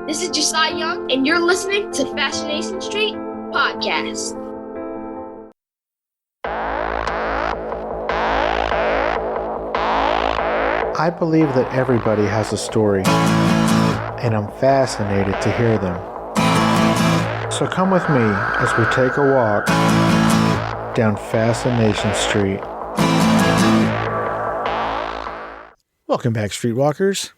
This is Josiah Young, and you're listening to Fascination Street Podcast. I believe that everybody has a story, and I'm fascinated to hear them. So come with me as we take a walk down Fascination Street. Welcome back, Streetwalkers.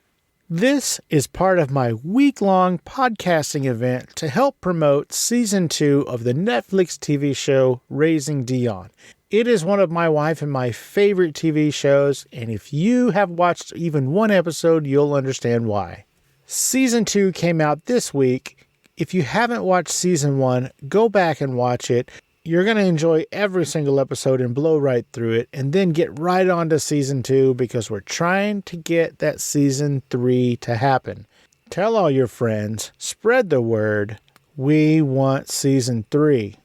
This is part of my week-long podcasting event to help promote Season 2 of the Netflix TV show Raising Dion. It is one of my wife and my favorite TV shows, and if you have watched even one episode, you'll understand why. Season 2 came out this week. If you haven't watched Season 1, go back and watch it. You're going to enjoy every single episode and blow right through it, and then get right on to Season 2 because we're trying to get that Season 3 to happen. Tell all your friends, spread the word. We want Season 3.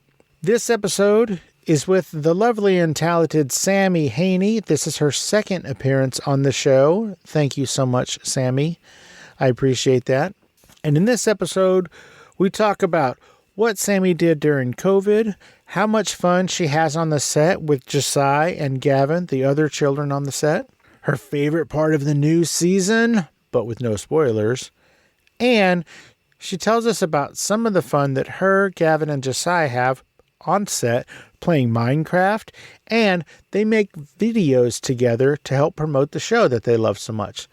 This episode is with the lovely and talented Sammi Haney. This is her second appearance on the show. Thank you so much, Sammi. I appreciate that. And in this episode, we talk about what Sammi did during COVID, how much fun she has on the set with Josiah and Gavin, the other children on the set, her favorite part of the new season, but with no spoilers, and she tells us about some of the fun that her, Gavin, and Josiah have on set playing Minecraft, and they make videos together to help promote the show that they love so much.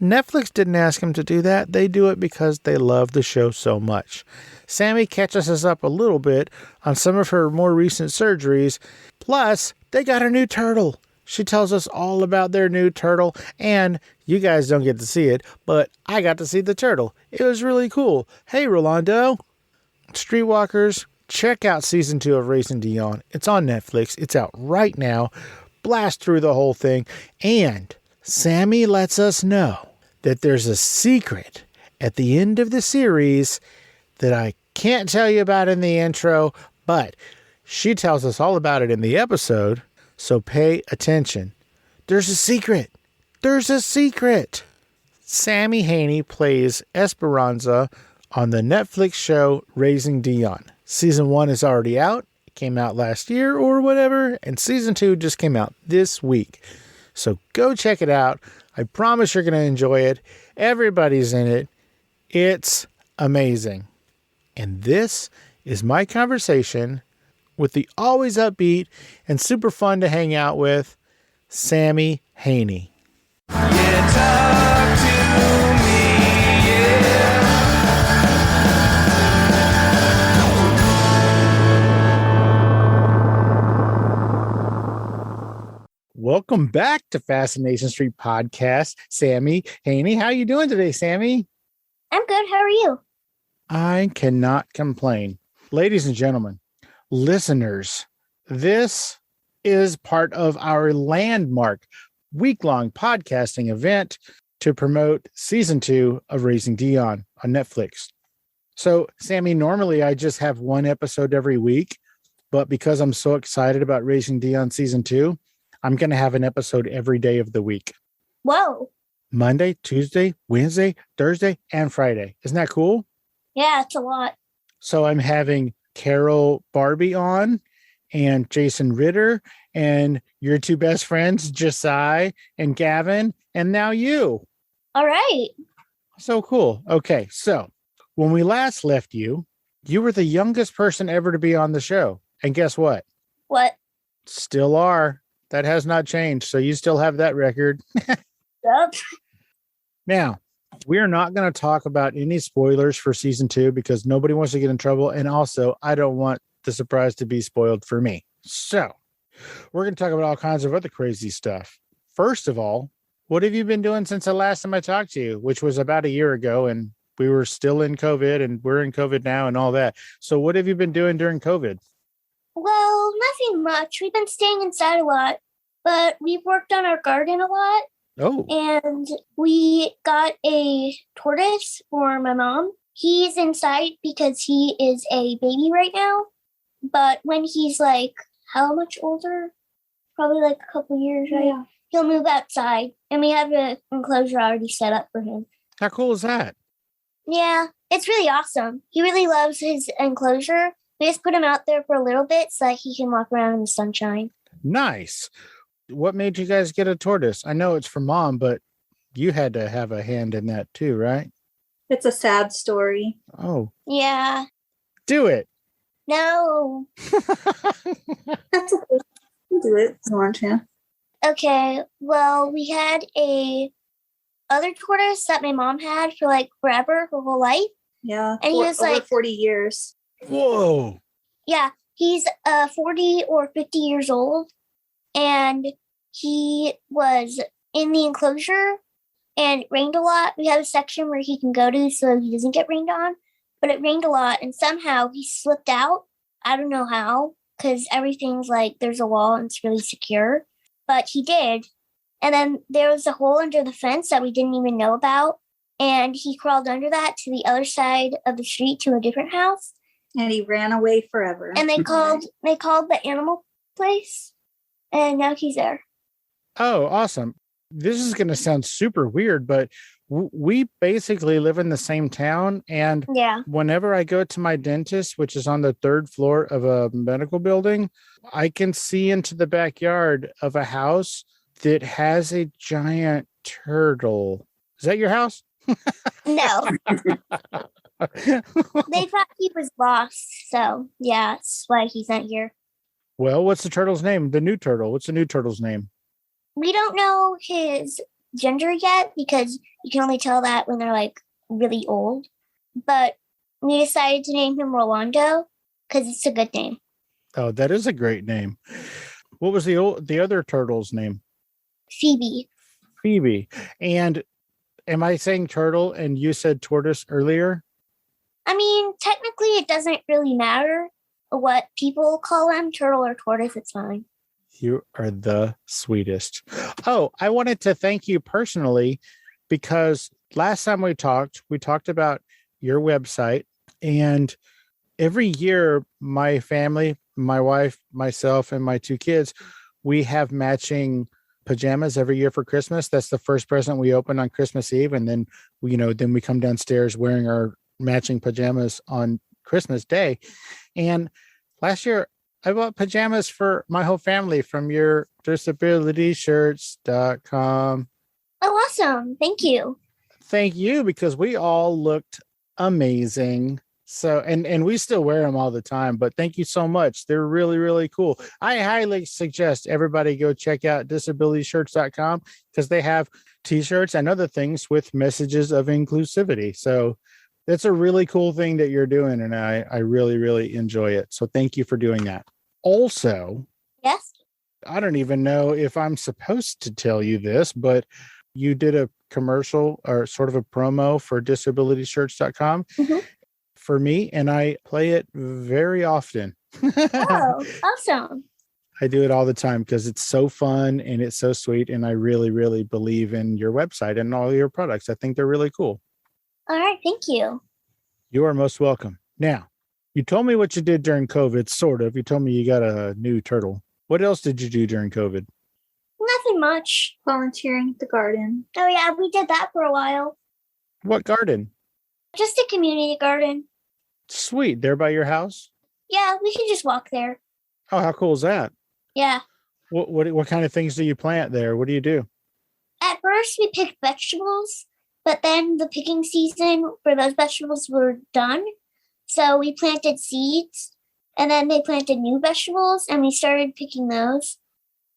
Netflix didn't ask them to do that. They do it because they love the show so much. Sammi catches us up a little bit on some of her more recent surgeries. Plus, they got a new turtle. She tells us all about their new turtle, and you guys don't get to see it, but I got to see the turtle. It was really cool. Hey, Rolando. Streetwalkers, check out Season 2 of Raising Dion. It's on Netflix. It's out right now. Blast through the whole thing. And Sammi lets us know that there's a secret at the end of the series that I can't tell you about in the intro, but she tells us all about it in the episode, so pay attention. There's a secret. There's a secret. Sammi Haney plays Esperanza on the Netflix show Raising Dion. Season 1 is already out. It came out last year or whatever, and Season 2 just came out this week. So go check it out. I promise you're going to enjoy it. Everybody's in it. It's amazing. And this is my conversation with the always upbeat and super fun to hang out with Sammi Haney. Yeah, talk to me, yeah. Welcome back to Fascination Street Podcast, Sammi Haney. How are you doing today, Sammi? I'm good. How are you? I cannot complain. Ladies and gentlemen, listeners, this is part of our landmark week-long podcasting event to promote Season 2 of Raising Dion on Netflix. So, Sammi, normally I just have one episode every week, but because I'm so excited about Raising Dion Season 2, I'm going to have an episode every day of the week. Whoa. Monday, Tuesday, Wednesday, Thursday, and Friday. Isn't that cool? Yeah, it's a lot. So I'm having Carol Barbie on and Jason Ritter and your two best friends, Josiah and Gavin, and now you. All right. So cool. Okay, so when we last left you, you were the youngest person ever to be on the show. And guess what? What? Still are. That has not changed. So you still have that record. Yep. Now, we're not going to talk about any spoilers for Season 2 because nobody wants to get in trouble. And also, I don't want the surprise to be spoiled for me. So we're going to talk about all kinds of other crazy stuff. First of all, what have you been doing since the last time I talked to you, which was about a year ago, and we were still in COVID and we're in COVID now and all that. So what have you been doing during COVID? Well, nothing much. We've been staying inside a lot, but we've worked on our garden a lot. Oh. And we got a tortoise for my mom. He's inside because he is a baby right now. But when he's like, how much older? Probably like a couple years, right? Yeah. He'll move outside. And we have an enclosure already set up for him. How cool is that? Yeah, it's really awesome. He really loves his enclosure. We just put him out there for a little bit so that he can walk around in the sunshine. Nice. What made you guys get a tortoise? I know it's for Mom, but you had to have a hand in that too, right? It's a sad story. Oh, Yeah. do it. No. That's okay. You do it if you want to. Okay, well, we had a other tortoise that my mom had for like forever, her whole life. Yeah. And he was over like 40 years. Whoa. Yeah, he's 40 or 50 years old, and he was in the enclosure, and it rained a lot. We have a section where he can go to so he doesn't get rained on, but it rained a lot, and somehow he slipped out. I don't know how, because everything's like there's a wall and it's really secure, but he did. And then there was a hole under the fence that we didn't even know about, and he crawled under that to the other side of the street to a different house. And he ran away forever. And they called the animal place, and now he's there. Oh, awesome. This is going to sound super weird, but we basically live in the same town. And Yeah. whenever I go to my dentist, which is on the third floor of a medical building, I can see into the backyard of a house that has a giant turtle. Is that your house? No. They thought he was lost, so yeah, that's why he's not here. Well, what's the turtle's name? The new turtle. What's the new turtle's name? We don't know his gender yet because you can only tell that when they're like really old. But we decided to name him Rolando because it's a good name. Oh, that is a great name. What was the other turtle's name? Phoebe. Phoebe. And am I saying turtle and you said tortoise earlier? I mean, technically it doesn't really matter what people call him, turtle or tortoise, it's fine. You are the sweetest. Oh, I wanted to thank you personally because last time we talked about your website, and every year my family, my wife, myself, and my two kids, we have matching pajamas every year for Christmas. That's the first present we open on Christmas Eve. And then we come downstairs wearing our matching pajamas on Christmas Day. And last year I bought pajamas for my whole family from your disabilityshirts.com. Oh, awesome. Thank you. Thank you, because we all looked amazing. So, and we still wear them all the time, but thank you so much. They're really, really cool. I highly suggest everybody go check out disabilityshirts.com because they have t-shirts and other things with messages of inclusivity. So that's a really cool thing that you're doing, and I really, really enjoy it. So thank you for doing that. Also, Yes? I don't even know if I'm supposed to tell you this, but you did a commercial or sort of a promo for disabilityshirts.com Mhm. for me, and I play it very often. Oh, awesome. I do it all the time because it's so fun and it's so sweet, and I really, really believe in your website and all your products. I think they're really cool. All right. Thank you. You are most welcome. Now, you told me what you did during COVID, sort of. You told me you got a new turtle. What else did you do during COVID? Nothing much. Volunteering at the garden. Oh, yeah. We did that for a while. What garden? Just a community garden. Sweet. There by your house? Yeah, we can just walk there. Oh, how cool is that? Yeah. What kind of things do you plant there? What do you do? At first, we picked vegetables, but then the picking season for those vegetables were done. So we planted seeds, and then they planted new vegetables, and we started picking those.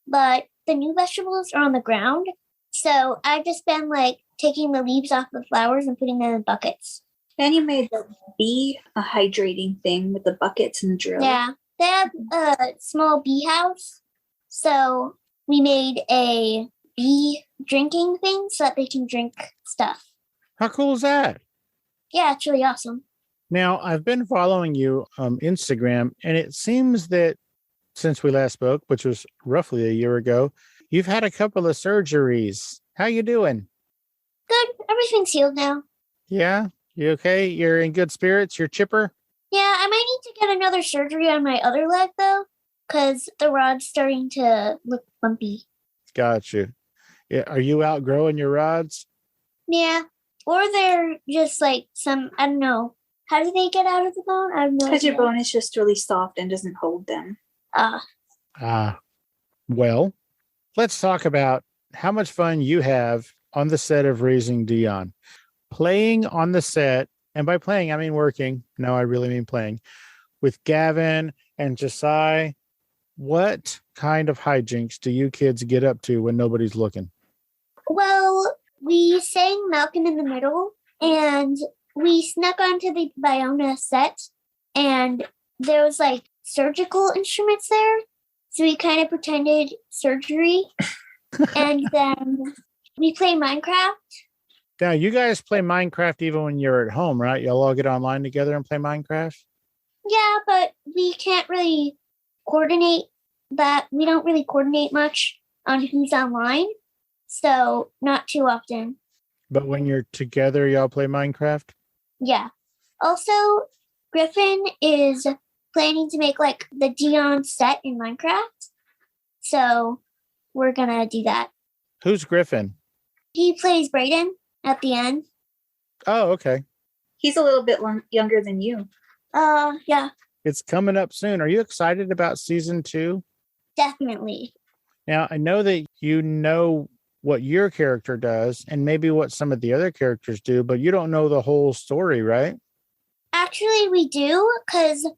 But the new vegetables are on the ground. So I've just been like taking the leaves off the flowers and putting them in buckets. And you made the bee a hydrating thing with the buckets and the drill. Yeah. They have a small bee house. So we made a bee drinking thing so that they can drink stuff. How cool is that? Yeah, it's really awesome. Now, I've been following you on Instagram, and it seems that since we last spoke, which was roughly a year ago, you've had a couple of surgeries. How you doing? Good. Everything's healed now. Yeah? You okay? You're in good spirits? You're chipper? Yeah, I might need to get another surgery on my other leg, though, because the rod's starting to look bumpy. Got you. Yeah, are you outgrowing your rods? Yeah. Or they're just like I don't know. How do they get out of the bone? I have no idea. Because your bone is just really soft and doesn't hold them. Well, let's talk about how much fun you have on the set of Raising Dion. Playing on the set, and by playing, I mean working. No, I really mean playing. With Gavin and Josiah, what kind of hijinks do you kids get up to when nobody's looking? Well, we sang Malcolm in the Middle, and we snuck onto the Biona set, and there was like surgical instruments there. So we kind of pretended surgery. And then we play Minecraft. Now, you guys play Minecraft even when you're at home, right? Y'all all get online together and play Minecraft? Yeah, but we can't really coordinate that. We don't really coordinate much on who's online. So not too often. But when you're together, y'all play Minecraft? Yeah. Also, Griffin is planning to make like the Dion set in Minecraft. So we're going to do that. Who's Griffin? He plays Brayden at the end. Oh, okay. He's a little bit younger than you. Yeah, It's coming up soon. Are you excited about season 2? definitely. Now, I know that you know what your character does and maybe what some of the other characters do, but you don't know the whole story, right? Actually, we do, because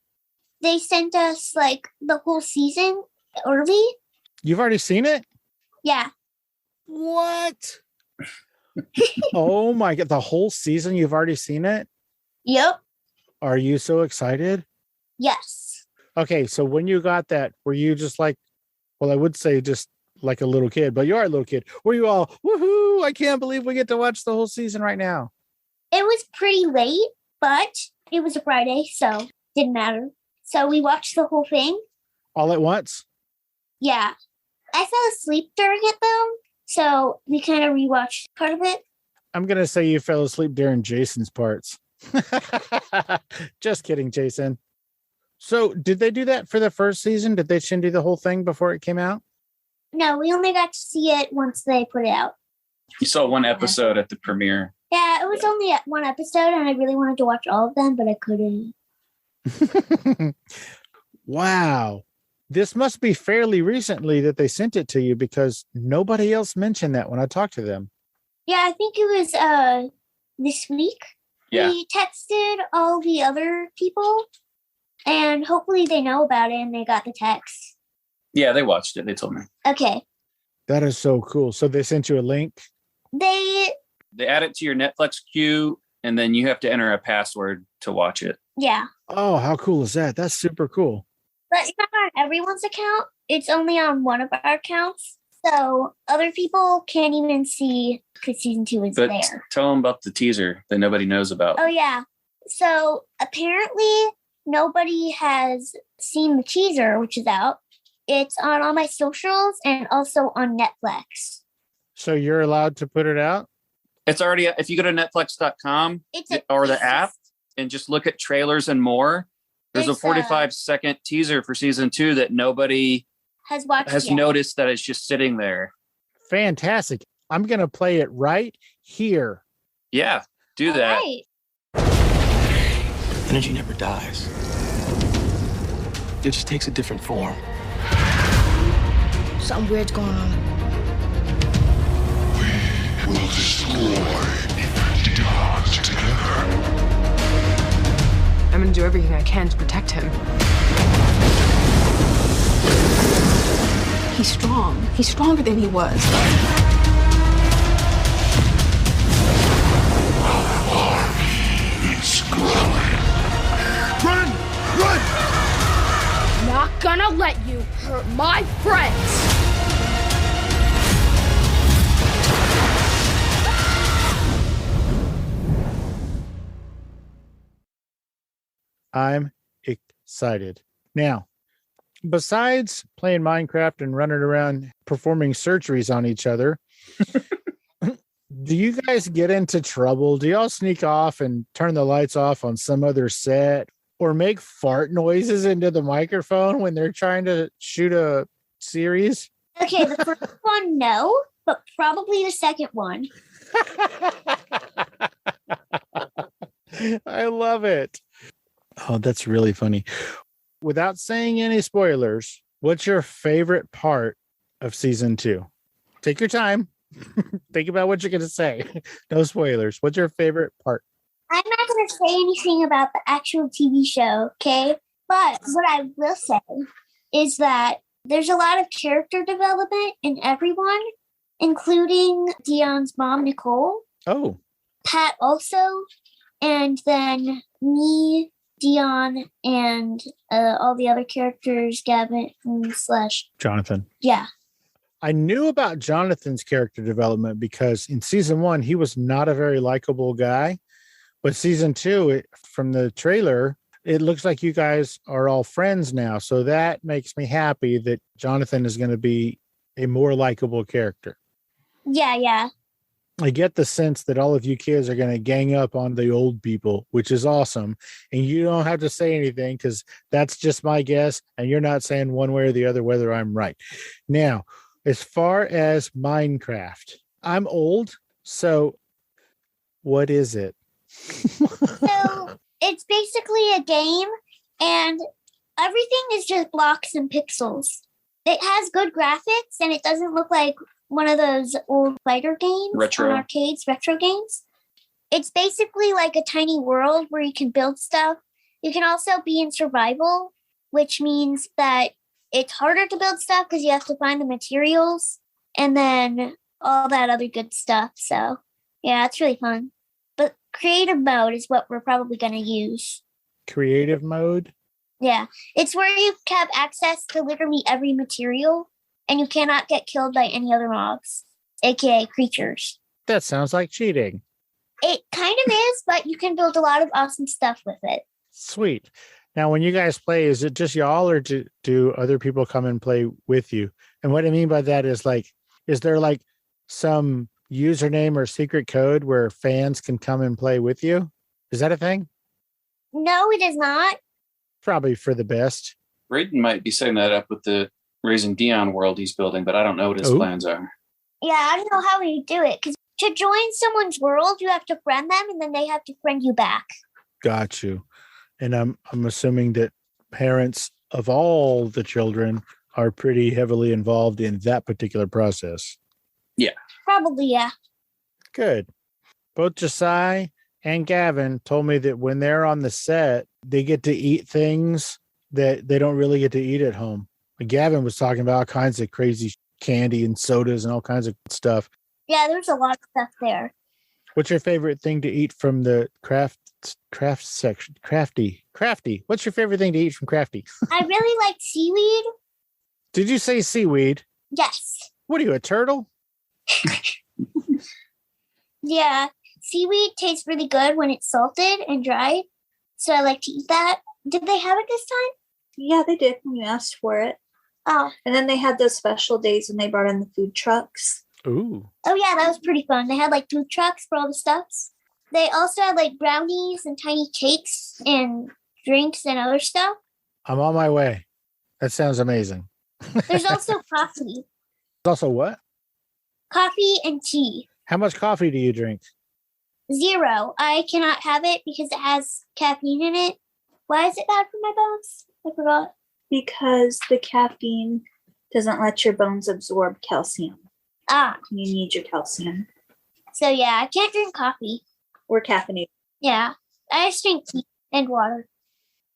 they sent us like the whole season early. You've already seen it? Yeah. What? Oh my God. The whole season, you've already seen it? Yep. Are you so excited? Yes. Okay, so when you got that, were you just like, well, I would say just like a little kid, but you are a little kid. Were you all, woohoo, I can't believe we get to watch the whole season right now? It was pretty late, but it was a Friday, so didn't matter. So we watched the whole thing. All at once? Yeah. I fell asleep during it though, so we kind of rewatched part of it. I'm going to say you fell asleep during Jason's parts. Just kidding, Jason. So did they do that for the first season? Did they send you the whole thing before it came out? No, we only got to see it once they put it out. You saw one episode at the premiere. Yeah, it was only one episode, and I really wanted to watch all of them, but I couldn't. Wow. This must be fairly recently that they sent it to you, because nobody else mentioned that when I talked to them. Yeah, I think it was this week. Yeah. We texted all the other people, and hopefully they know about it and they got the text. Yeah, they watched it. They told me. Okay. That is so cool. So they sent you a link? They add it to your Netflix queue, and then you have to enter a password to watch it. Yeah. Oh, how cool is that? That's super cool. But it's not on everyone's account. It's only on one of our accounts. So other people can't even see because season 2 is But there. tell them about the teaser that nobody knows about. Oh, yeah. So apparently nobody has seen the teaser, which is out. It's on all my socials and also on Netflix. So you're allowed to put it out? It's already, if you go to netflix.com or the app and just look at trailers and more, there's a 45-second teaser for season 2 that nobody has noticed that it's just sitting there. Fantastic. I'm going to play it right here. Yeah, do that. Right. Energy never dies. It just takes a different form. Something weird's going on. We will destroy Dion together. I'm gonna do everything I can to protect him. He's strong. He's stronger than he was. Our army is growing. Run! Run! Not gonna let you hurt my friends! I'm excited. Now, besides playing Minecraft and running around performing surgeries on each other, do you guys get into trouble? Do y'all sneak off and turn the lights off on some other set or make fart noises into the microphone when they're trying to shoot a series? Okay, the first one, no, but probably the second one. I love it. Oh, that's really funny. Without saying any spoilers, what's your favorite part of season 2? Take your time. Think about what you're going to say. No spoilers. What's your favorite part? I'm not going to say anything about the actual TV show, okay? But what I will say is that there's a lot of character development in everyone, including Dion's mom, Nicole. Oh. Pat also, and then me, Dion, and all the other characters, Gavin / Johnathan. Yeah. I knew about Jonathan's character development because in season 1, he was not a very likable guy. But season 2, from the trailer, it looks like you guys are all friends now. So that makes me happy that Johnathan is going to be a more likable character. Yeah. I get the sense that all of you kids are going to gang up on the old people, which is awesome. And you don't have to say anything because that's just my guess. And you're not saying one way or the other whether I'm right. Now, as far as Minecraft, I'm old. So what is it? So it's basically a game and everything is just blocks and pixels. It has good graphics and it doesn't look like one of those old fighter games on arcades, retro games. It's basically like a tiny world where you can build stuff. You can also be in survival, which means that it's harder to build stuff because you have to find the materials and then all that other good stuff. So, yeah, it's really fun. But creative mode is what we're probably going to use. Creative mode? Yeah. It's where you have access to literally every material and you cannot get killed by any other mobs, aka creatures. That sounds like cheating. It kind of is, but you can build a lot of awesome stuff with it. Sweet. Now, when you guys play, is it just y'all or do other people come and play with you? And what I mean by that is is there some username or secret code where fans can come and play with you? Is that a thing? No, it is not. Probably for the best. Brayden might be setting that up with the Raising Dion world he's building, but I don't know what his plans are. Yeah, I don't know how we do it. Because to join someone's world, you have to friend them, and then they have to friend you back. Got you. And I'm assuming that parents of all the children are pretty heavily involved in that particular process. Yeah. Probably, yeah. Good. Both Josiah and Gavin told me that when they're on the set, they get to eat things that they don't really get to eat at home. Gavin was talking about all kinds of crazy candy and sodas and all kinds of stuff. Yeah, there's a lot of stuff there. What's your favorite thing to eat from the craft section? Crafty. What's your favorite thing to eat from Crafty? I really like seaweed. Did you say seaweed? Yes. What are you, a turtle? Yeah. Seaweed tastes really good when it's salted and dried. So I like to eat that. Did they have it this time? Yeah, they did when you asked for it. Oh. And then they had those special days when they brought in the food trucks. Ooh. Oh, yeah, that was pretty fun. They had food trucks for all the stuffs. They also had brownies and tiny cakes and drinks and other stuff. I'm on my way. That sounds amazing. There's also coffee. Also what? Coffee and tea. How much coffee do you drink? 0. I cannot have it because it has caffeine in it. Why is it bad for my bones? I forgot. Because the caffeine doesn't let your bones absorb calcium. Ah. You need your calcium. So, yeah, I can't drink coffee. Or caffeinated. Yeah. I just drink tea and water.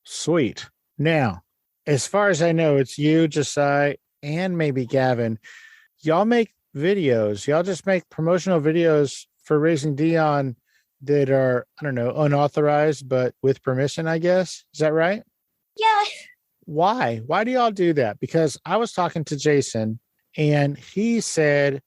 Sweet. Now, as far as I know, it's you, Josiah, and maybe Gavin. Y'all make videos. Y'all just make promotional videos for Raising Dion that are, I don't know, unauthorized, but with permission, I guess. Is that right? Yeah. Why? Why do y'all do that? Because I was talking to Jason, and he said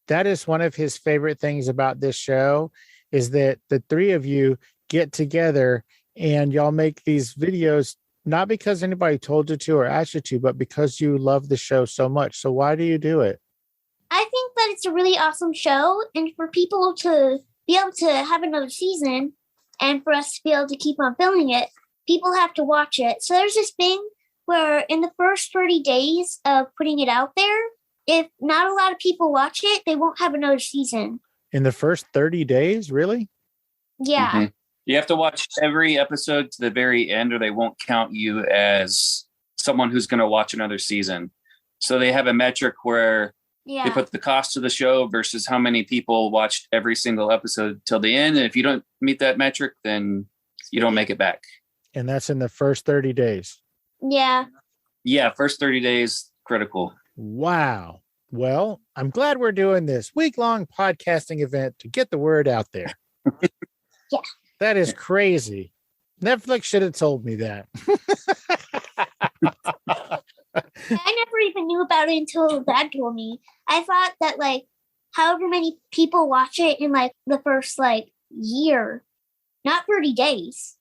that is one of his favorite things about this show is that the three of you get together and y'all make these videos, not because anybody told you to or asked you to, but because you love the show so much. So why do you do it? I think that it's a really awesome show, and for people to be able to have another season and for us to be able to keep on filming it, people have to watch it. So there's this thing where in the first 30 days of putting it out there, if not a lot of people watch it, they won't have another season. In the first 30 days? Really? Yeah. Mm-hmm. You have to watch every episode to the very end, or they won't count you as someone who's going to watch another season. So they have a metric where they put the cost of the show versus how many people watched every single episode till the end. And if you don't meet that metric, then you don't make it back. And that's in the first 30 days. Yeah. Yeah, first 30 days, critical. Wow. Well, I'm glad we're doing this week-long podcasting event to get the word out there. Yeah. That is crazy. Netflix should have told me that. I never even knew about it until Dad told me. I thought that like however many people watch it in like the first like year, not 30 days.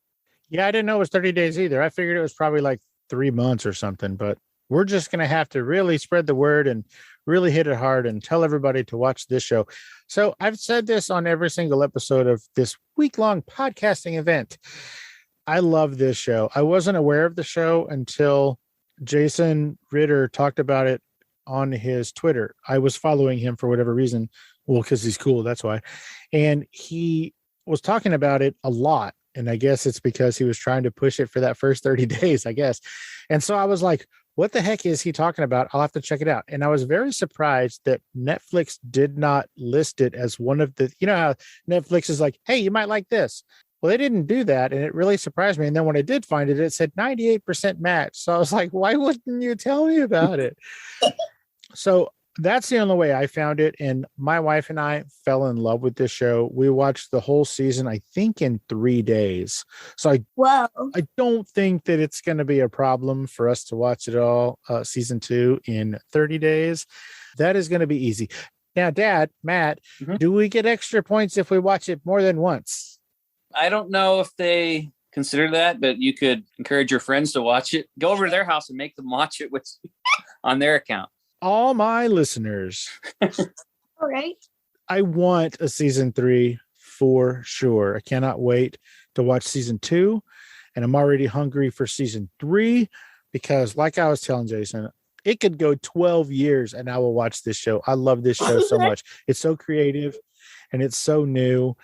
Yeah, I didn't know it was 30 days either. I figured it was probably like 3 months or something, but we're just going to have to really spread the word and really hit it hard and tell everybody to watch this show. So I've said this on every single episode of this week-long podcasting event. I love this show. I wasn't aware of the show until Jason Ritter talked about it on his Twitter. I was following him for whatever reason. Well, because he's cool, that's why. And he was talking about it a lot. And I guess it's because he was trying to push it for that first 30 days, I guess. And so I was like, what the heck is he talking about? I'll have to check it out. And I was very surprised that Netflix did not list it as one of the, you know how Netflix is like, hey, you might like this. Well, they didn't do that. And it really surprised me. And then when I did find it, it said 98% match. So I was like, why wouldn't you tell me about it? So that's the only way I found it. And my wife and I fell in love with this show. We watched the whole season, I think, in 3 days. So I don't think that it's going to be a problem for us to watch it all, season 2 in 30 days. That is going to be easy. Now, Dad, Matt, do we get extra points if we watch it more than once? I don't know if they consider that, but you could encourage your friends to watch it. Go over to their house and make them watch it on their account. All my listeners. All right. I want a season 3 for sure. I cannot wait to watch season 2. And I'm already hungry for season 3 because, like I was telling Jason, it could go 12 years and I will watch this show. I love this show so much. It's so creative and it's so new.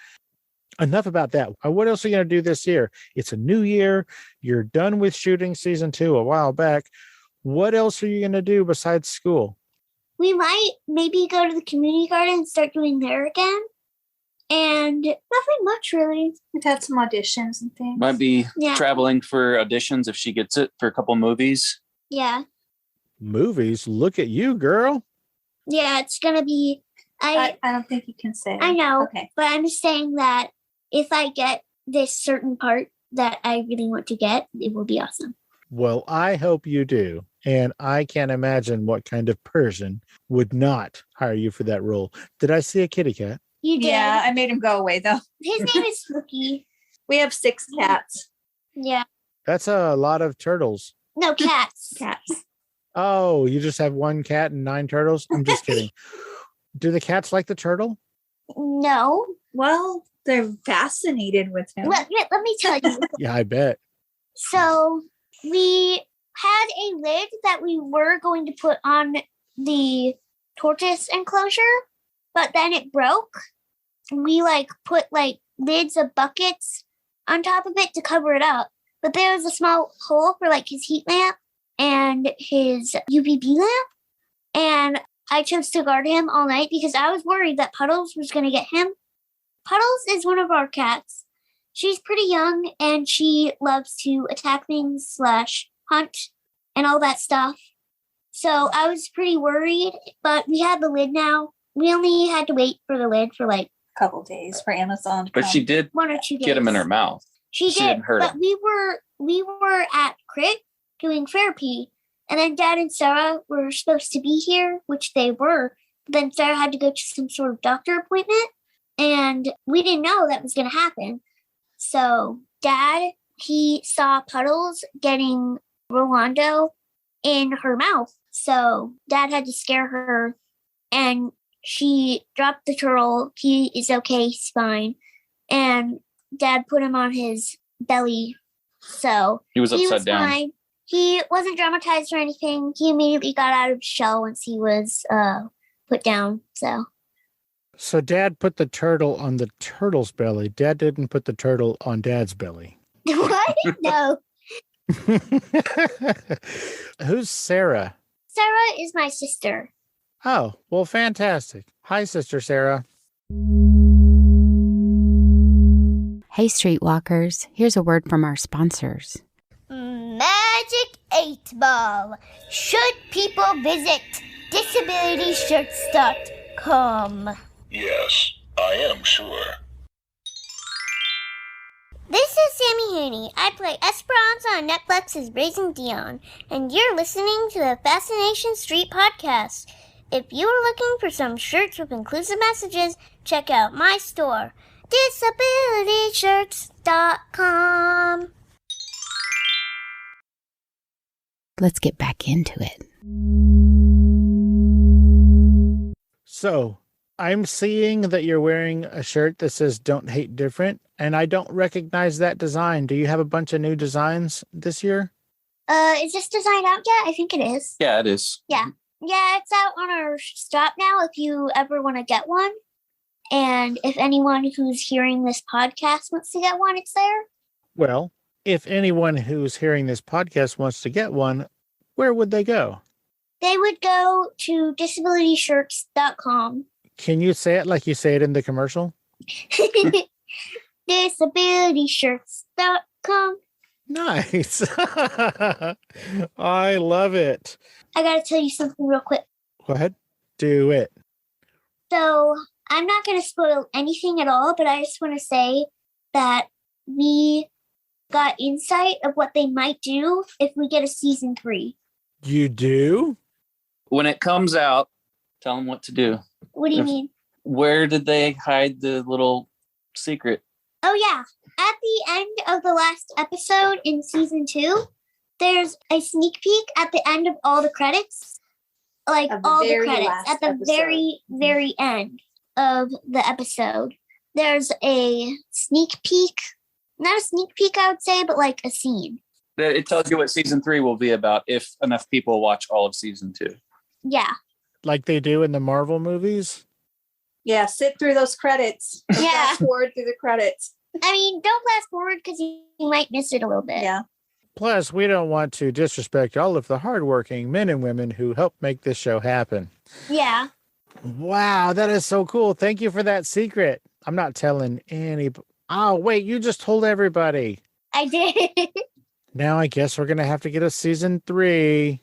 Enough about that. What else are you going to do this year? It's a new year. You're done with shooting season 2 a while back. What else are you going to do besides school? We might maybe go to the community garden and start doing there again. And nothing much, really. We've had some auditions and things. Might be traveling for auditions if she gets it for a couple movies. Yeah. Movies? Look at you, girl. Yeah, it's going to be... I don't think you can say. I know, okay. But I'm just saying that if I get this certain part that I really want to get, it will be awesome. Well, I hope you do. And I can't imagine what kind of person would not hire you for that role. Did I see a kitty cat? You did. Yeah, I made him go away, though. His name is Spooky. We have 6 cats. Yeah. That's a lot of turtles. No, cats. Cats. Oh, you just have 1 cat and 9 turtles? I'm just kidding. Do the cats like the turtle? No. Well, they're fascinated with him. Let me tell you. Yeah, I bet. So we had a lid that we were going to put on the tortoise enclosure, but then it broke. We put lids of buckets on top of it to cover it up. But there was a small hole for his heat lamp and his UVB lamp. And I chose to guard him all night because I was worried that Puddles was going to get him. Puddles is one of our cats. She's pretty young and she loves to attack things / hunt and all that stuff. So I was pretty worried, but we have the lid now. We only had to wait for the lid for a couple days for Amazon to But come. she did 1 or 2 days. get him in her mouth. She did, didn't hurt but him. we were at Crit doing therapy, and then Dad and Sarah were supposed to be here, which they were. But then Sarah had to go to some sort of doctor appointment, and we didn't know that was going to happen. So Dad, he saw Puddles getting Rolando in her mouth. So Dad had to scare her, and she dropped the turtle. He is okay, he's fine. And Dad put him on his belly. So He was upside down. fine. He wasn't traumatized or anything. He immediately got out of his shell once he was put down. So So Dad put the turtle on the turtle's belly. Dad didn't put the turtle on Dad's belly. What? No. Who's Sarah? Sarah is my sister. Oh, well, fantastic. Hi, Sister Sarah. Hey, Streetwalkers. Here's a word from our sponsors. Magic 8 Ball. Should people visit disabilityshirts.com? Yes, I am sure. This is Sammi Haney. I play Esperanza on Netflix's Raising Dion, and you're listening to the Fascination Street Podcast. If you are looking for some shirts with inclusive messages, check out my store, disabilityshirts.com. Let's get back into it. So, I'm seeing that you're wearing a shirt that says Don't Hate Different, and I don't recognize that design. Do you have a bunch of new designs this year? Is this design out yet? I think it is. Yeah, it is. Yeah. Yeah, it's out on our shop now if you ever want to get one. And if anyone who's hearing this podcast wants to get one, it's there. Well, if anyone who's hearing this podcast wants to get one, where would they go? They would go to disabilityshirts.com. Can you say it like you say it in the commercial? disabilityshirts.com. Nice. I love it. I got to tell you something real quick. Go ahead. Do it. So I'm not going to spoil anything at all, but I just want to say that we got insight of what they might do if we get a season 3. You do? When it comes out, tell them what to do. What do you mean? Where did they hide the little secret? Oh, yeah. At the end of the last episode in season 2, there's a sneak peek at the end of all the credits. Like all the credits. At the very, very end of the episode. There's a sneak peek. Not a sneak peek, I would say, but like a scene. It tells you what season 3 will be about if enough people watch all of season 2. Yeah. Like they do in the Marvel movies? Yeah, sit through those credits. Yeah. Fast forward through the credits. I mean, don't fast forward because you might miss it a little bit. Yeah. Plus, we don't want to disrespect all of the hardworking men and women who help make this show happen. Yeah. Wow, that is so cool. Thank you for that secret. I'm not telling any. Oh, wait, you just told everybody. I did. Now I guess we're going to have to get a season 3.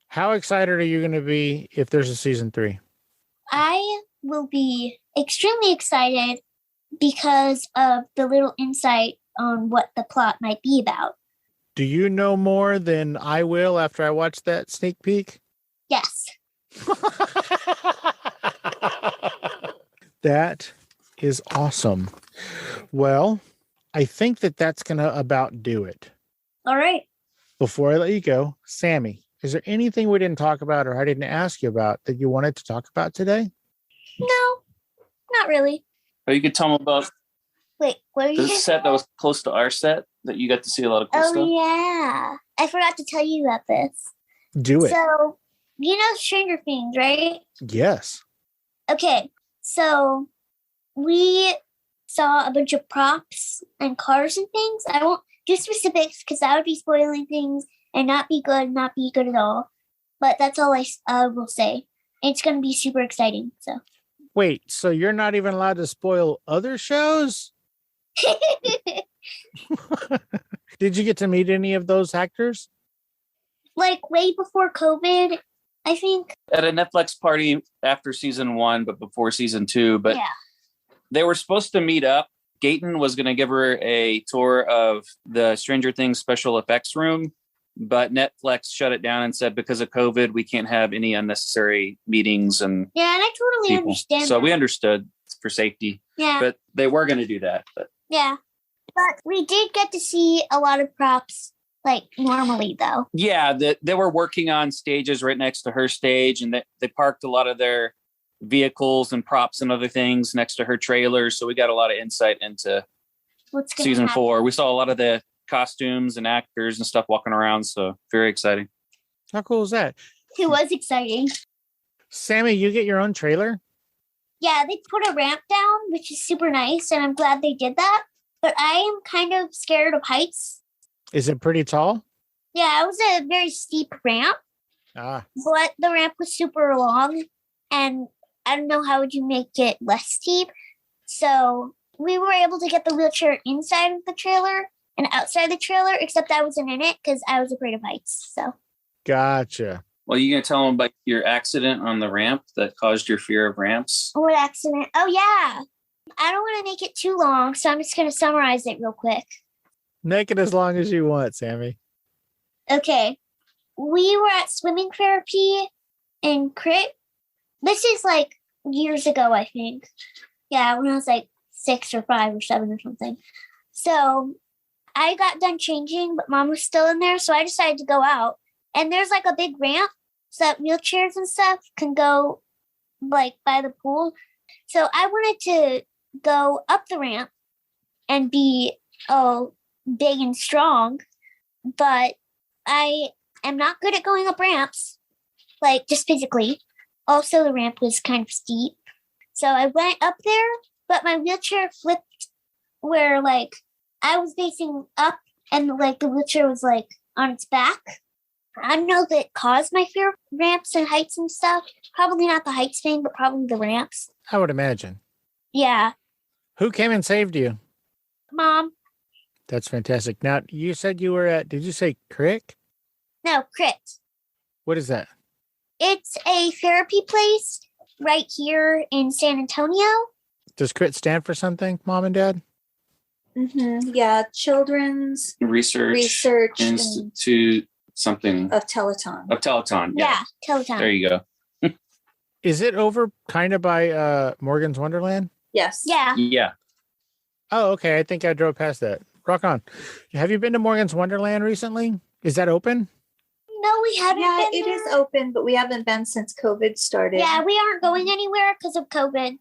How excited are you going to be if there's a season 3? I will be extremely excited because of the little insight on what the plot might be about. Do you know more than I will after I watch that sneak peek? Yes. That is awesome. Well, I think that's going to about do it. All right. Before I let you go, Sammi, is there anything we didn't talk about or I didn't ask you about that you wanted to talk about today? No, not really. Or you could tell them about Wait, what are you the set that was close to our set that you got to see a lot of cool Oh, stuff. yeah. I forgot to tell you about this. Do it. So, you know Stranger Things, right? Yes. Okay, so we saw a bunch of props and cars and things. I won't do specifics because that would be spoiling things and not be good at all. But that's all I will say. It's going to be super exciting. So. Wait, so you're not even allowed to spoil other shows? Did you get to meet any of those actors? Like way before COVID, I think. At a Netflix party after season 1, but before season 2. But yeah. They were supposed to meet up. Gayton was going to give her a tour of the Stranger Things special effects room, but Netflix shut it down and said because of COVID, we can't have any unnecessary meetings and yeah, and I totally people. understand. So that. we understood for safety. Yeah, but they were going to do that. But yeah, but we did get to see a lot of props like normally though. Yeah, they were working on stages right next to her stage, and they parked a lot of their vehicles and props and other things next to her trailer. So we got a lot of insight into what's season 4. We saw a lot of the costumes and actors and stuff walking around. So very exciting. How cool is that? It was exciting. Sammi, you get your own trailer? Yeah, they put a ramp down, which is super nice, and I'm glad they did that. But I am kind of scared of heights. Is it pretty tall? Yeah, it was a very steep ramp. Ah. But the ramp was super long, and I don't know how would you make it less steep. So we were able to get the wheelchair inside of the trailer and outside the trailer, except I wasn't in it because I was afraid of heights. So. Gotcha. Well, you going to tell them about your accident on the ramp that caused your fear of ramps? What accident? Oh, yeah. I don't want to make it too long, so I'm just going to summarize it real quick. Make it as long as you want, Sammy. Okay. We were at swimming therapy in Crit. This is like years ago, I think. Yeah, when I was like 6 or 5 or 7 or something. So I got done changing, but Mom was still in there, so I decided to go out. And there's like a big ramp so that wheelchairs and stuff can go like by the pool. So I wanted to go up the ramp and be big and strong, but I am not good at going up ramps, like just physically. Also, the ramp was kind of steep. So I went up there, but my wheelchair flipped where like I was facing up and like the wheelchair was like on its back. I don't know if it caused my fear of ramps and heights and stuff. Probably not the heights thing, but probably the ramps. I would imagine. Yeah. Who came and saved you? Mom. That's fantastic. Now, you said you were at, did you say Crick? No, Crit. What is that? It's a therapy place right here in San Antonio. Does Crit stand for something, Mom and Dad? Mm-hmm. Yeah, Children's Research Institute something. Of Teleton. Yeah, Teleton. There you go. Is it over kind of by Morgan's Wonderland? Yes. Yeah. Yeah. Oh, okay. I think I drove past that. Rock on. Have you been to Morgan's Wonderland recently? Is that open? No, we haven't been it there. is open, but we haven't been since COVID started. Yeah, we aren't going anywhere because of COVID.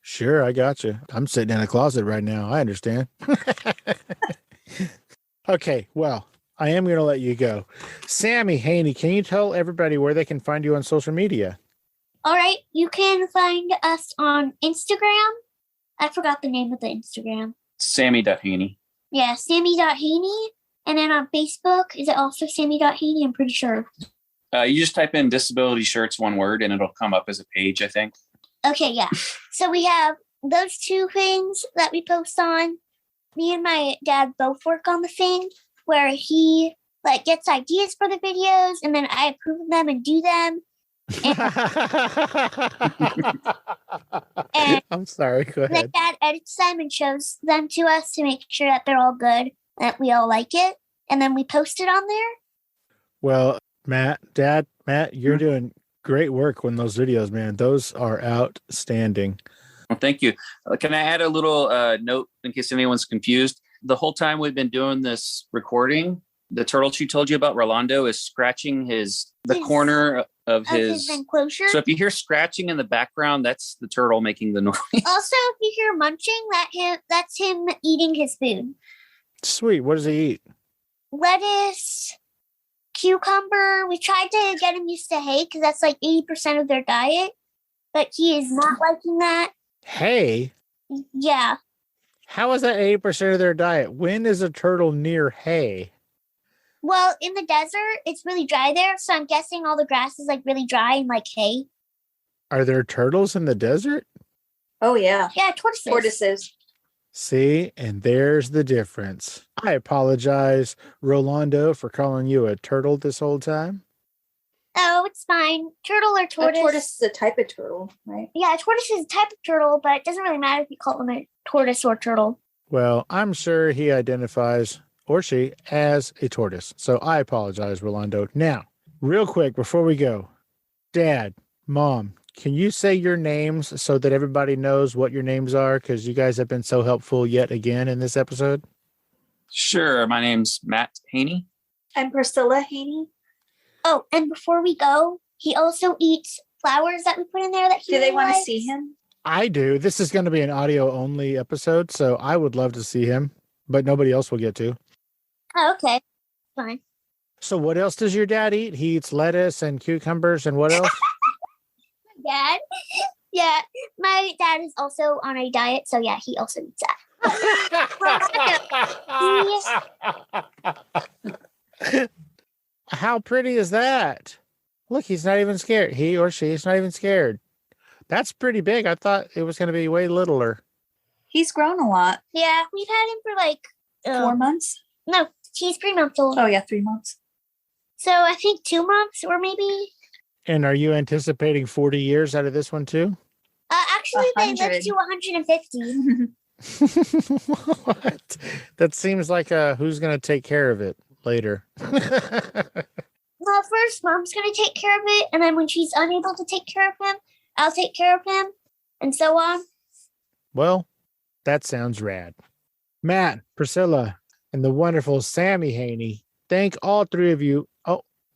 Sure, I got you. I'm sitting in a closet right now. I understand. Okay, well, I am going to let you go. Sammi Haney, can you tell everybody where they can find you on social media? All right, you can find us on Instagram. I forgot the name of the Instagram. Sammi.Haney. Yeah, Sammi.Haney. And then on Facebook, is it also Sammi.Haney? I'm pretty sure. You just type in disability shirts, one word, and it'll come up as a page, I think. Okay, yeah. So we have those two things that we post on. Me and my dad both work on the thing where he like gets ideas for the videos and then I approve of them and do them. And I'm sorry, go ahead. My dad edits them and shows them to us to make sure that they're all good, that we all like it, and then we post it on there. Well, Matt, you're doing great work on those videos, man. Those are outstanding. Well, thank you. Can I add a little note in case anyone's confused? The whole time we've been doing this recording, the turtle she told you about, Rolando, is scratching the corner of his enclosure. So if you hear scratching in the background, that's the turtle making the noise. Also, if you hear munching, that's him eating his food. Sweet. What does he eat? Lettuce, cucumber. We tried to get him used to hay because that's like 80% of their diet, but he is not liking that. Hay? Yeah. How is that 80% of their diet? When is a turtle near hay? Well, in the desert, it's really dry there, so I'm guessing all the grass is like really dry and like hay. Are there turtles in the desert? Oh, yeah. Yeah, tortoises. See, and there's the difference. I apologize, Rolando, for calling you a turtle this whole time. Oh, it's fine. Turtle or tortoise? A tortoise is a type of turtle, right? Yeah, a tortoise is a type of turtle, but it doesn't really matter if you call them a tortoise or turtle. Well, I'm sure he identifies, or she, as a tortoise. So I apologize, Rolando. Now, real quick, before we go, Dad, Mom, can you say your names so that everybody knows what your names are? Because you guys have been so helpful yet again in this episode. Sure. My name's Matt Haney. I'm Priscilla Haney. Oh, and before we go, he also eats flowers that we put in there that he Do they want to likes. see him? I do. This is going to be an audio-only episode, so I would love to see him, but nobody else will get to. Oh, okay. Fine. So what else does your dad eat? He eats lettuce and cucumbers and what else? Dad? Yeah, my dad is also on a diet, so yeah, he also eats that. How pretty is that? Look, he's not even scared. He or she is not even scared. That's pretty big. I thought it was going to be way littler. He's grown a lot. Yeah, we've had him for like 4 months. No, he's 3 months old. Oh yeah, 3 months. So I think 2 months or maybe. And are you anticipating 40 years out of this one too? Actually, 100. They live to 150. What? That seems like who's going to take care of it later. Well, first, Mom's going to take care of it, and then when she's unable to take care of him, I'll take care of him, and so on. Well, that sounds rad. Matt, Priscilla, and the wonderful Sammi Haney, thank all three of you,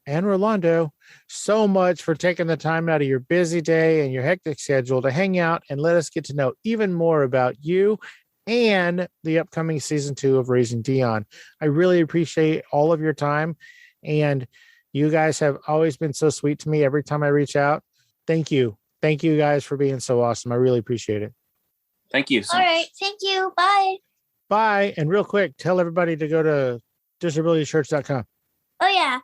and Rolando, so much for taking the time out of your busy day and your hectic schedule to hang out and let us get to know even more about you and the upcoming season 2 of Raising Dion. I really appreciate all of your time, and you guys have always been so sweet to me every time I reach out. Thank you. Thank you guys for being so awesome. I really appreciate it. Thank you. All right. Thank you. Bye. Bye. And real quick, tell everybody to go to disabilityshirts.com. Oh, yeah.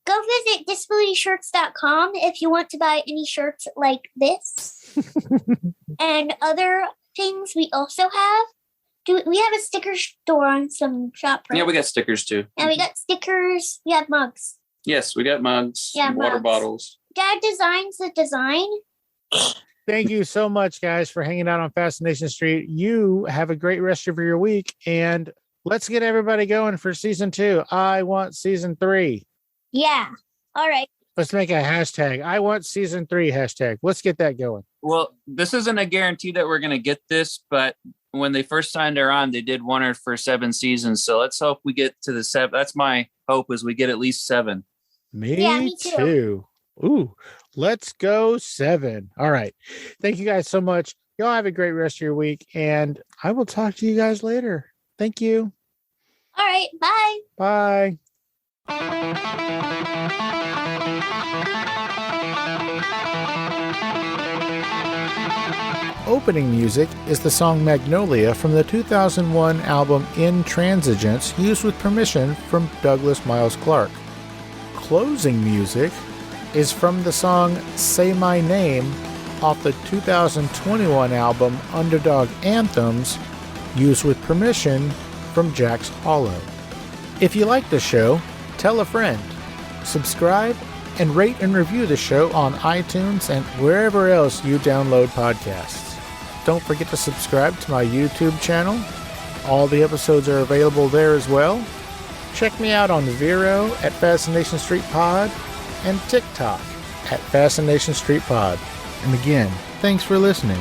Go visit disabilityshirts.com if you want to buy any shirts like this and other things we also have. We have a sticker store on some shop, right? Yeah, we got stickers too. And we got stickers. We have mugs. Yes, we got mugs, water bottles. Dad designs the design. Thank you so much, guys, for hanging out on Fascination Street. You have a great rest of your week, and let's get everybody going for season 2. I want season 3. Yeah. All right. Let's make a hashtag. I want season 3 hashtag. Let's get that going. Well, this isn't a guarantee that we're going to get this, but when they first signed her on, they did want her for 7 seasons. So let's hope we get to the 7. That's my hope, is we get at least 7. Me too. Ooh, let's go 7. All right. Thank you guys so much. Y'all have a great rest of your week, and I will talk to you guys later. Thank you. All right. Bye. Bye. Opening music is the song Magnolia from the 2001 album Intransigence, used with permission from Douglas Miles Clark. Closing music is from the song Say My Name off the 2021 album Underdog Anthems, used with permission from Jack's Hollow. If you like the show, tell a friend. Subscribe and rate and review the show on iTunes and wherever else you download podcasts. Don't forget to subscribe to my YouTube channel. All the episodes are available there as well. Check me out on Vero at Fascination Street Pod and TikTok at Fascination Street Pod. And again, thanks for listening.